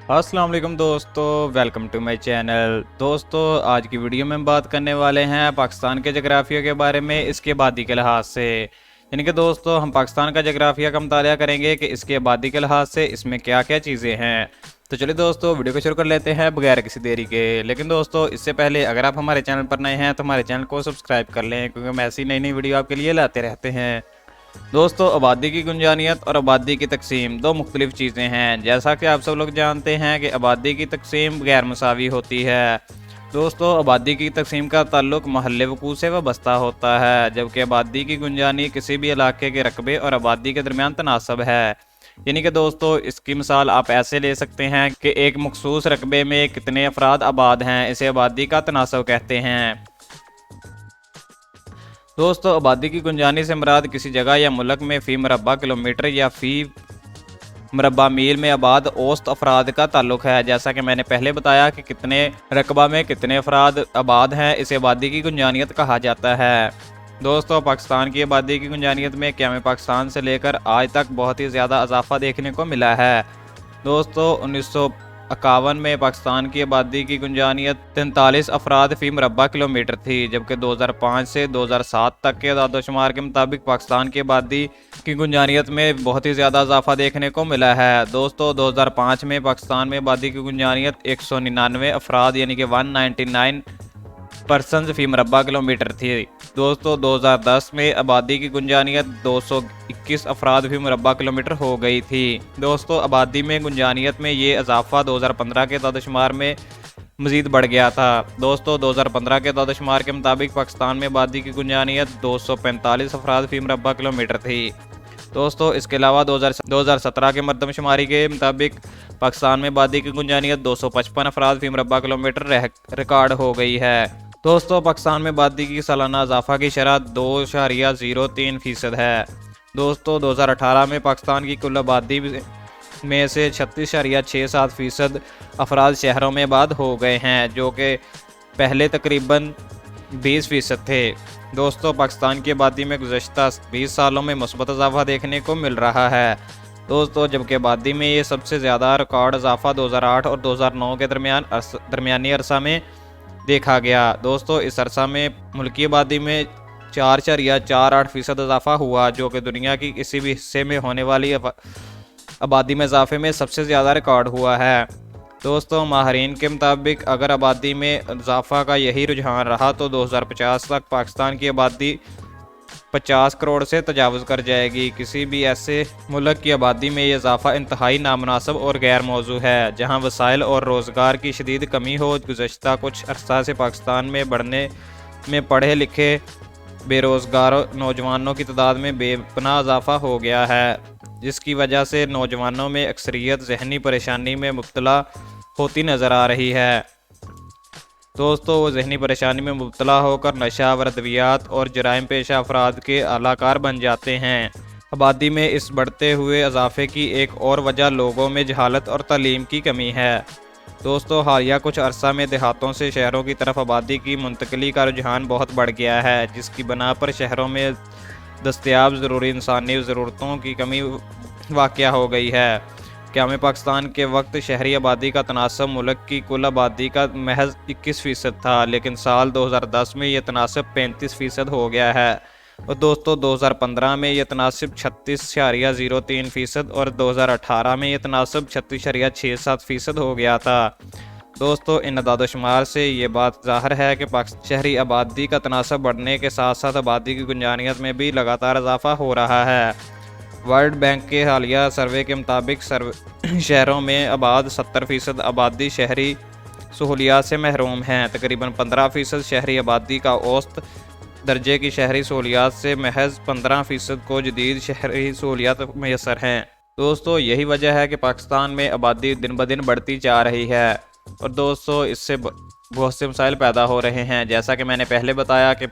अस्सलाम वालेकुम दोस्तों, वेलकम टू माय चैनल। दोस्तों, आज की वीडियो में हम बात करने वाले हैं पाकिस्तान के जगराफिया के बारे में, इसकी आबादी के लिहाज से। यानी कि दोस्तों, हम पाकिस्तान का जगराफिया का मुतालिया करेंगे कि इसकी आबादी के लिहाज से इसमें क्या क्या चीज़ें हैं। तो चलिए दोस्तों, वीडियो को शुरू कर लेते हैं बगैर किसी देरी के। लेकिन दोस्तों, इससे पहले अगर आप हमारे चैनल पर नए हैं तो हमारे चैनल को सब्सक्राइब कर लें, क्योंकि हम ऐसी नई नई वीडियो आपके लिए लाते रहते हैं। दोस्तों, आबादी की गुंजानियत और आबादी की तकसीम दो मुख्तलिफ चीज़ें हैं। जैसा कि आप सब लोग जानते हैं कि आबादी की तकसीम गैर मसावी होती है। दोस्तों, आबादी की तकसीम का ताल्लुक महल्ले वकूअ से वाबस्ता होता है, जबकि आबादी की गुंजानी किसी भी इलाके के रकबे और आबादी के दरमियान तनासब है। यानी कि दोस्तों, इसकी मिसाल आप ऐसे ले सकते हैं कि एक मखसूस रकबे में कितने अफराद आबाद हैं, इसे आबादी का तनासब कहते हैं। दोस्तों, आबादी की गुंजानी से मुराद किसी जगह या मुल्क में फ़ी मुरबा किलोमीटर या फ़ी मुरबा मील में आबाद औसत अफराद का ताल्लुक है। जैसा कि मैंने पहले बताया कि कितने रकबा में कितने अफराद आबाद हैं, इसे आबादी की गुंजानियत कहा जाता है। दोस्तों, पाकिस्तान की आबादी की गुंजानियत में क़याम पाकिस्तान से लेकर आज तक बहुत ही ज़्यादा इजाफा देखने को मिला है। दोस्तों, 1951 में पाकिस्तान की आबादी की गुंजानियत 43 अफराद फ़ी मुरबा किलोमीटर थी, जबकि 2005 से 2007 तक के आदादोशुमार के मुताबिक पाकिस्तान की आबादी की गुंजानियत में बहुत ही ज़्यादा इजाफा देखने को मिला है। दोस्तों, 2005 में पाकिस्तान में आबादी की गुंजानियत 199 अफराद यानी कि 199 पर्सनस फ़ी मुरबा किलोमीटर थी। दोस्तों, 2010 में आबादी की गुंजानियत 221 अफराद फ़ी मुरबा किलोमीटर हो गई थी। दोस्तों, आबादी में गुंजानियत में ये इजाफा 2015 के आदादोशुमार में मज़ीद बढ़ गया था। दोस्तों, 2015 के आदादोशुमार के मुताबिक पाकिस्तान में आबादी की गुंजानियत 245 अफराद फ़ी मुरबा किलोमीटर थी। दोस्तों, इसके अलावा 2017 के मरदमशुमारी के मुताबिक पाकिस्तान में आबादी की गुंजानियत 255 अफराद फ़ी मुरबा किलोमीटर रिकॉर्ड हो गई है। दोस्तों, पाकिस्तान में आबादी की सालाना इजाफा की शरह 2.03% है। दोस्तों, 2018 में पाकिस्तान की कुल आबादी में से 36.67% अफराद शहरों में आबाद हो गए हैं, जो कि पहले तकरीबन 20% थे। दोस्तों, पाकिस्तान की आबादी में गुज़श्ता 20 सालों में मुस्बत इजाफा देखने को मिल रहा है। दोस्तों, जबकि आबादी में ये सबसे ज़्यादा रिकॉर्ड इजाफा 2008 और 2009 के दरमियानी अरसा में देखा गया। दोस्तों, इस अरसा में मुल्की आबादी में 4.48% इजाफा हुआ, जो कि दुनिया की किसी भी हिस्से में होने वाली आबादी में इजाफे में सबसे ज़्यादा रिकॉर्ड हुआ है। दोस्तों, माहरीन के मुताबिक अगर आबादी में इजाफा का यही रुझान रहा तो 2050 तक पाकिस्तान की आबादी 50 करोड़ से तजावज़ कर जाएगी। किसी भी ऐसे मुल्क की आबादी में ये इजाफा इंतहाई नामुनासिब और गैर मौजू है, जहाँ वसाइल और रोज़गार की शदीद कमी हो। गुज़श्ता कुछ अरसा से पाकिस्तान में बढ़ने में पढ़े लिखे बेरोज़गार नौजवानों की तादाद में बेपनाह इजाफा हो गया है, जिसकी वजह से नौजवानों में अक्सरियत ज़हनी परेशानी में मुब्तला होती नज़र आ रही है। दोस्तों, वो ज़हनी परेशानी में मुब्तला होकर नशा व रद्वियात और जराइम पेशा अफराद के आलाकार बन जाते हैं। आबादी में इस बढ़ते हुए इजाफे की एक और वजह लोगों में जहालत और तालीम की कमी है। दोस्तों, हालिया कुछ अरसा में देहातों से शहरों की तरफ आबादी की मुंतकली का रुझान बहुत बढ़ गया है, जिसकी बना पर शहरों में दस्तयाब ज़रूरी इंसानी ज़रूरतों की कमी वाक़या हो गई है। क़याम पाकिस्तान के वक्त शहरी आबादी का तनासब मुल्क की कुल आबादी का महज 21% था, लेकिन साल 2010 में यह तनासब 35% हो गया है। और दोस्तों, 2015 में यह तनासब 36.03% और 2018 में यह तनासब 36.67% हो गया था। दोस्तों, इन अदादोशुमार से ये बात ज़ाहिर है कि शहरी आबादी का तनासब बढ़ने के साथ साथ आबादी की गुंजानियत में भी लगातार इजाफा हो रहा है। वर्ल्ड बैंक के हालिया सर्वे के मुताबिक शहरों में आबाद 70% आबादी शहरी सहूलियात से महरूम हैं। तकरीबन 15% शहरी आबादी का औसत दर्जे की शहरी सहूलियात से महज 15% को जदीद शहरी सहूलियात मैसर हैं। दोस्तों, यही वजह है कि पाकिस्तान में आबादी दिन ब दिन बढ़ती जा रही है और दोस्तों, इससे बहुत से मसाइल पैदा हो रहे हैं। जैसा कि मैंने पहले बताया कि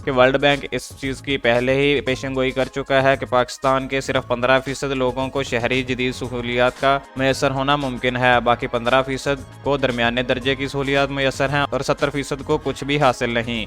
वर्ल्ड बैंक इस चीज़ की पहले ही पेशेंगोई कर चुका है कि पाकिस्तान के सिर्फ 15% लोगों को शहरी जदीद सहूलियात का मैसर होना मुमकिन है, बाकी 15% को दरमियाने दर्जे की सहूलियात मैसर हैं और 70% को कुछ भी हासिल नहीं।